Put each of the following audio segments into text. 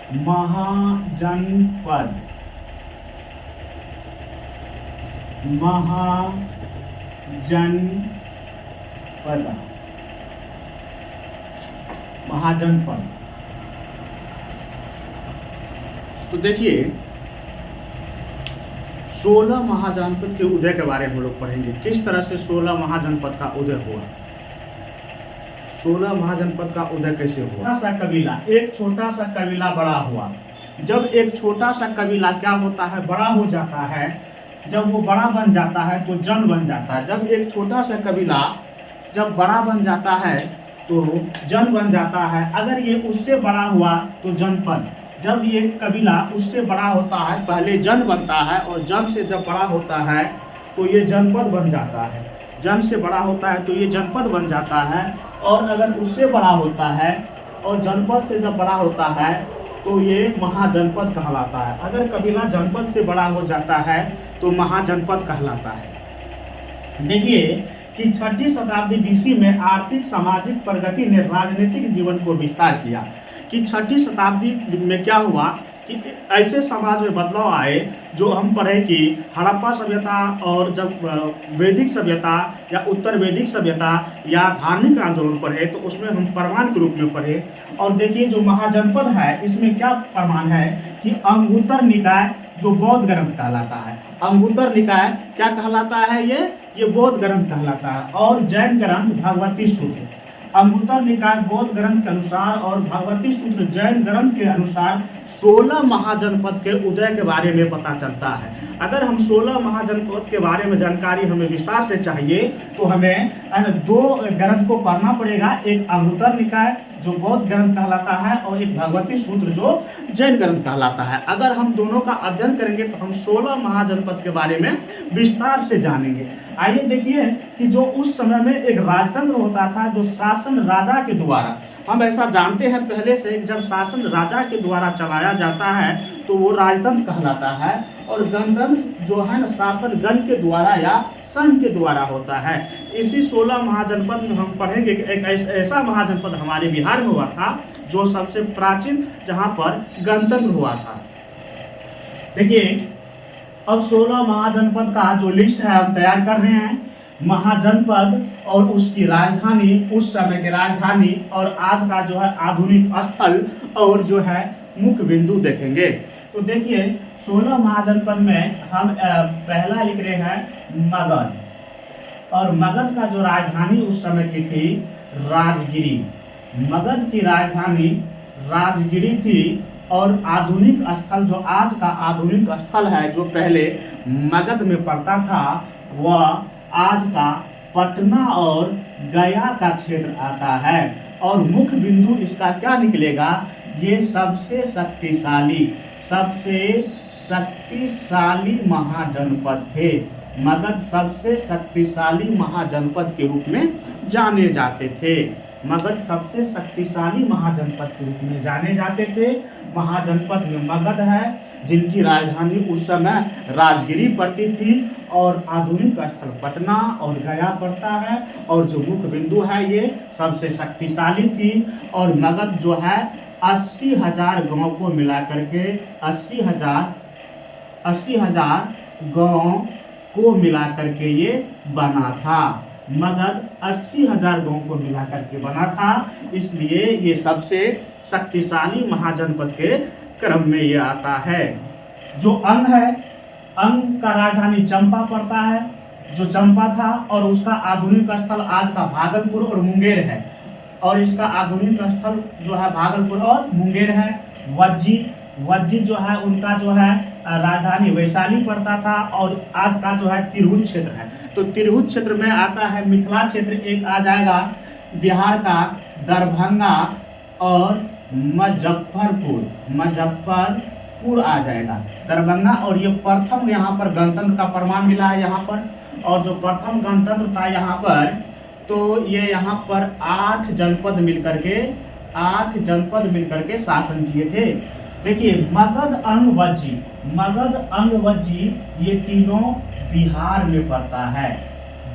महाजनपद, महाजनपद, महाजनपद। तो देखिए 16 महाजनपद के उदय के बारे में हम लोग पढ़ेंगे, किस तरह से 16 महाजनपद का उदय हुआ। 16 महाजनपद का उदय कैसे हुआ। छोटा सा कबीला, एक छोटा सा कबीला बड़ा हुआ। जब एक छोटा सा कबीला क्या होता है, बड़ा हो जाता है, जब वो बड़ा बन जाता है तो जन बन जाता है। जब एक छोटा सा कबीला जब बड़ा बन जाता है तो जन बन जाता है। अगर ये उससे बड़ा हुआ तो जनपद। जब ये कबीला उससे बड़ा होता है, पहले जन बनता है और जन से जब बड़ा होता है तो ये जनपद बन जाता है। जन से बड़ा होता है तो ये जनपद बन जाता है। और अगर उससे बड़ा होता है और जनपद से जब बड़ा होता है तो ये महाजनपद कहलाता है। अगर कबीला जनपद से बड़ा हो जाता है तो महाजनपद कहलाता है। देखिए कि 6ठी शताब्दी बीसी में आर्थिक सामाजिक प्रगति ने राजनीतिक जीवन को विस्तार किया। कि 6ठी शताब्दी में क्या हुआ कि ऐसे समाज में बदलाव आए जो हम पढ़े कि हड़प्पा सभ्यता और जब वैदिक सभ्यता या उत्तर वैदिक सभ्यता या धार्मिक आंदोलन पढ़े तो उसमें हम प्रमाण के रूप में पढ़े। और देखिए जो महाजनपद है इसमें क्या प्रमाण है कि अंगुत्तर निकाय जो बौद्ध ग्रंथ कहलाता है। अंगुत्तर निकाय क्या कहलाता है, ये बौद्ध ग्रंथ कहलाता है। और जैन ग्रंथ भगवती सूत्र, अंगुत्तर निकाय बौद्ध ग्रंथ के अनुसार और भगवती सूत्र जैन ग्रंथ के अनुसार 16 महाजनपद के उदय के बारे में पता चलता है। अगर हम 16 महाजनपद के बारे में जानकारी हमें विस्तार से चाहिए तो हमें 2 ग्रंथ को पढ़ना पड़ेगा। एक अंगुत्तर निकाय जो बौद्ध ग्रंथ कहलाता है और एक भगवती सूत्र जो जैन ग्रंथ कहलाता है। अगर हम दोनों का अध्ययन करेंगे तो हम 16 महाजनपद के बारे में विस्तार से जानेंगे। आइए देखिए कि जो उस समय में एक राजतंत्र होता था जो शासन राजा के द्वारा, हम ऐसा जानते हैं पहले से जब शासन राजा के द्वारा चलाया जाता है तो वो राजतंत्र कहलाता है। और गणतंत्र जो है ना शासन गण के द्वारा या संघ के द्वारा होता है। इसी 16 महाजनपद में हम पढ़ेंगे कि एक ऐसा महाजनपद हमारे बिहार में हुआ था जो सबसे प्राचीन, जहां पर गणतंत्र हुआ था। देखिए अब 16 महाजनपद का जो लिस्ट है हम तैयार कर रहे हैं। महाजनपद और उसकी राजधानी, उस समय की राजधानी और आज का जो है आधुनिक स्थल और जो है मुख्य बिंदु देखेंगे। तो देखिए 16 महाजनपद में हम पहला लिख रहे हैं मगध। और मगध का जो राजधानी उस समय की थी राजगिरी। मगध की राजधानी राजगिरी थी। और आधुनिक स्थल जो आज का आधुनिक स्थल है जो पहले मगध में पड़ता था वह आज का पटना और गया का क्षेत्र आता है। और मुख्य बिंदु इसका क्या निकलेगा, ये सबसे शक्तिशाली महाजनपद थे। मगध सबसे शक्तिशाली महाजनपद के रूप में जाने जाते थे। मगध सबसे शक्तिशाली महाजनपद के रूप में जाने जाते थे। महाजनपद में मगध है जिनकी राजधानी उस समय राजगिरी पड़ती थी और आधुनिक स्थल पटना और गया पड़ता है। और जो मुख्य बिंदु है ये सबसे शक्तिशाली थी। और मगध जो है 80,000 गाँव को मिला करके 80,000 गाँव को मिला करके ये बना था। मगध 80,000 गाँव को मिला करके बना था, इसलिए ये सबसे शक्तिशाली महाजनपद के क्रम में ये आता है। जो अंग है, अंग का राजधानी चंपा पड़ता है, जो चंपा था और उसका आधुनिक स्थल आज का भागलपुर और मुंगेर है। और इसका आधुनिक स्थल जो है भागलपुर और मुंगेर है। वज्जी जो है उनका जो है राजधानी वैशाली पड़ता था और आज का जो है तिरहुत क्षेत्र है। तो तिरहुत क्षेत्र में आता है मिथिला क्षेत्र, एक आ जाएगा बिहार का दरभंगा और मुजफ्फरपुर आ जाएगा दरभंगा। और ये प्रथम यहाँ पर गणतंत्र का प्रमाण मिला है यहाँ पर। और जो प्रथम गणतंत्र था यहाँ पर तो ये यहाँ पर 8 जनपद मिलकर के शासन किए थे। देखिए मगध अंग वज्जी ये तीनों बिहार में पड़ता है,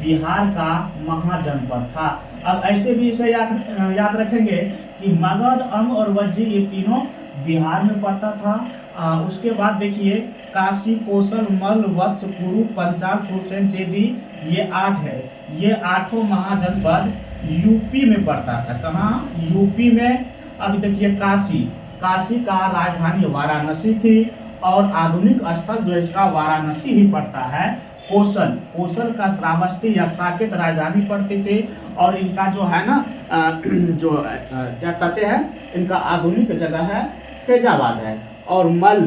बिहार का महाजनपद था। अब ऐसे भी इसे याद रखेंगे कि मगध अंग और वज्जी ये तीनों बिहार में पड़ता था। उसके बाद देखिए काशी, कौशल, मल, वत्स, कुरु, पंचाल, सुरसेन, चेदी, ये 8 है। ये 8 महाजनपद यूपी में पड़ता था। कहाँ? यूपी में। अब देखिए काशी, काशी का राजधानी वाराणसी थी और आधुनिक स्थल जो इसका वाराणसी ही पड़ता है। कौशल, कौशल का श्रावस्ती या साकेत राजधानी पड़ती थी और इनका जो है ना क्या कहते हैं, इनका आधुनिक जगह है फैजाबाद है। और मल,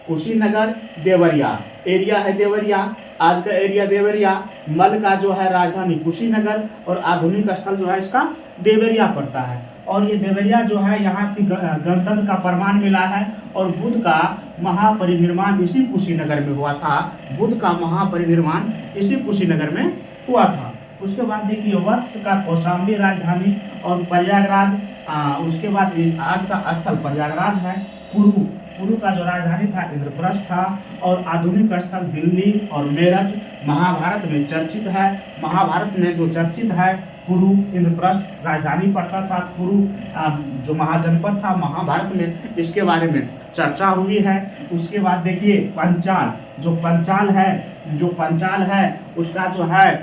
कुशीनगर, देवरिया, एरिया है देवरिया, आज का एरिया देवरिया। मल का जो है राजधानी कुशीनगर और आधुनिक स्थल जो है इसका देवरिया पड़ता है। और ये देवरिया जो है यहाँ की गणतंत्र का प्रमाण मिला है और बुद्ध का महापरिनिर्वाण इसी कुशीनगर में हुआ था। बुद्ध का महापरिनिर्वाण इसी कुशीनगर में हुआ था। उसके बाद देखिए वत्स का कौशाम्बी राजधानी और प्रयागराज। उसके बाद आज का स्थल प्रयागराज है। कुरु, कुरु का जो राजधानी था इंद्रप्रस्थ था और आधुनिक स्थल दिल्ली और मेरठ महाभारत में चर्चित है। महाभारत में जो चर्चित है कुरु, इंद्रप्रस्थ राजधानी पड़ता था। कुरु जो महाजनपद था महाभारत में इसके बारे में चर्चा हुई है। उसके बाद देखिए पंचाल, जो पंचाल है उसका जो है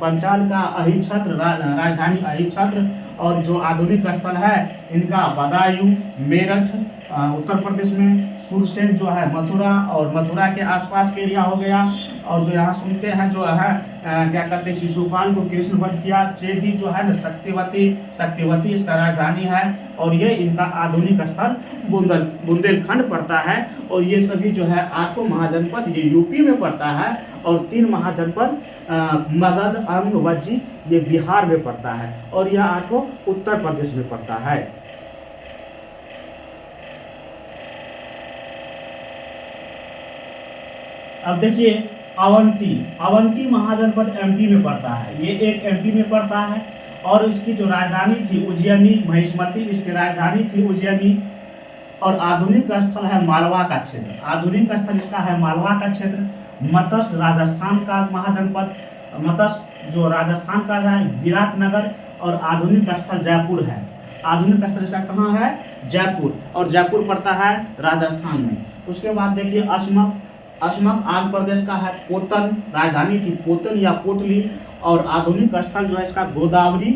पंचाल का अहिछत्र राजधानी अहिछत्र और जो आधुनिक स्थल है इनका बदायूं, मेरठ उत्तर प्रदेश में, सुरसेन जो है मथुरा और मथुरा के आसपास के एरिया हो गया। और जो यहाँ सुनते हैं जो है क्या कहते हैं शिशुपाल को कृष्ण वध किया। चेदी जो है ना शक्तिवती इसका राजधानी है और ये इनका आधुनिक स्थल बुंदेलखंड पड़ता है। और ये सभी जो है 8 महाजनपद ये यूपी में पड़ता है और 3 महाजनपद मगध, अंग, वज्जी ये बिहार में पड़ता है और यह 8 उत्तर प्रदेश में पड़ता है। अब देखिए अवंती महाजनपद एमपी में पड़ता है। ये एक एमपी में पड़ता है और इसकी जो राजधानी थी उज्जैनी, महिष्मती इसकी राजधानी थी उज्जैनी। और आधुनिक स्थल है मालवा का क्षेत्र। आधुनिक स्थल इसका है मालवा का क्षेत्र। मत्स्य राजस्थान का महाजनपद, मत्स्य जो राजस्थान का है विराटनगर। और आधुनिक स्थल जयपुर है। आधुनिक स्थल इसका कहाँ है? जयपुर, और जयपुर पड़ता है राजस्थान में। उसके बाद देखिए असमक आंध्र प्रदेश का है। पोतन राजधानी थी पोतन या पोटली। और आधुनिक स्थल जो है इसका गोदावरी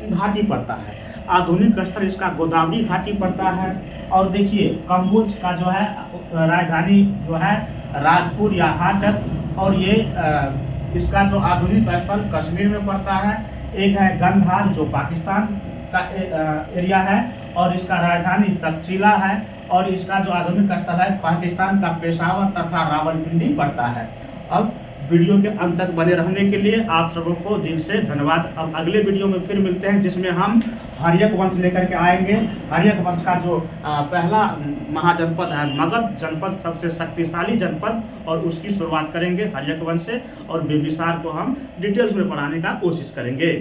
घाटी पड़ता है। आधुनिक स्थल इसका गोदावरी घाटी पड़ता है। और देखिए कम्बोज का जो है राजधानी जो है राजपुर या हाटक। और ये इसका जो आधुनिक स्थल कश्मीर में पड़ता है। एक है गंधार जो पाकिस्तान का एरिया है और इसका राजधानी तक्षशिला है। और इसका जो आधुनिक स्थल है पाकिस्तान का पेशावर तथा रावलपिंडी पड़ता है। अब वीडियो के अंत तक बने रहने के लिए आप सबों को दिल से धन्यवाद। अब अगले वीडियो में फिर मिलते हैं जिसमें हम हर्यक वंश लेकर के आएंगे। हर्यक वंश का जो पहला महाजनपद है मगध जनपद, सबसे शक्तिशाली जनपद, और उसकी शुरुआत करेंगे हर्यक वंश से और बिंबिसार को हम डिटेल्स में पढ़ाने का कोशिश करेंगे।